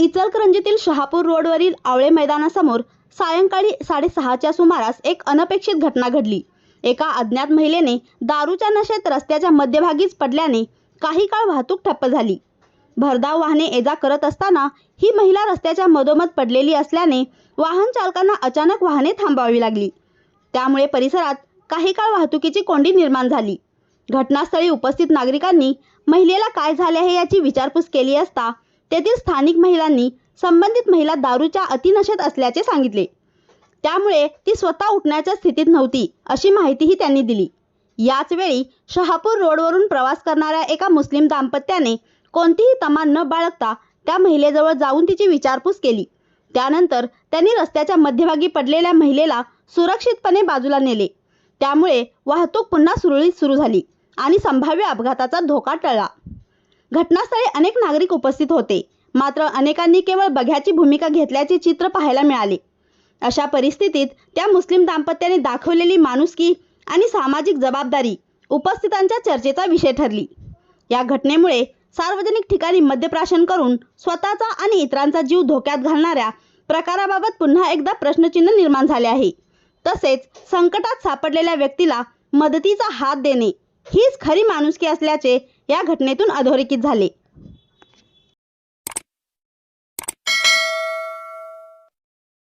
इचलकरंजीतील शहापूर रोडवरील आवळे मैदानासमोर सायंकाळी 6:30च्या सुमारास एक अनपेक्षित घटना घडली। एका अज्ञात महिलेने दारूच्या नशेत रस्त्याच्या मध्यभागीच पडल्याने काही काळ वाहतूक ठप्प झाली। भरधाव वाहने ये-जा करत असताना ही महिला रस्त्याच्या मधोमध पडलेली असल्याने वाहन चालकांना अचानक वाहने थांबवावी लागली। त्यामुळे परिसरात काही काळ वाहतुकीची कोंडी निर्माण झाली। घटनास्थळी उपस्थित नागरिकांनी महिलेला काय झाले आहे याची विचारपूस केली असता तेथील स्थानिक महिलांनी संबंधित महिला दारूच्या अतिनशेत असल्याचे सांगितले। त्यामुळे ती स्वतः उठण्याच्या स्थितीत नव्हती अशी माहितीही त्यांनी दिली। याच वेळी शहापूर रोडवरून प्रवास करणाऱ्या एका मुस्लिम दाम्पत्याने कोणतीही तमा न बाळगता त्या महिलेजवळ जाऊन तिची विचारपूस केली। त्यानंतर त्यांनी रस्त्याच्या मध्यभागी पडलेल्या महिलेला सुरक्षितपणे बाजूला नेले। त्यामुळे वाहतूक पुन्हा सुरळीत सुरू झाली आणि संभाव्य अपघाताचा धोका टळला। घटनास्थळी अनेक नागरिक उपस्थित होते, मात्र अनेकांनी केवळ बघ्याची भूमिका घेतल्याचे चित्र पाहायला मिळाले। अशा परिस्थितीत त्या मुस्लिम दाम्पत्याने दाखवलेली माणुसकी आणि सामाजिक जबाबदारी उपस्थितांच्या चर्चेचा विषय ठरली। या घटनेमुळे सार्वजनिक ठिकाणी मद्यप्राशन करून स्वतःचा आणि इतरांचा जीव धोक्यात घालणाऱ्या प्रकाराबाबत पुन्हा एकदा प्रश्नचिन्ह निर्माण झाले आहे। तसेच संकटात सापडलेल्या व्यक्तीला मदतीचा हात देणे हीच खरी माणुसकी असल्याचे या घटनेतून अधोरेखित झाले।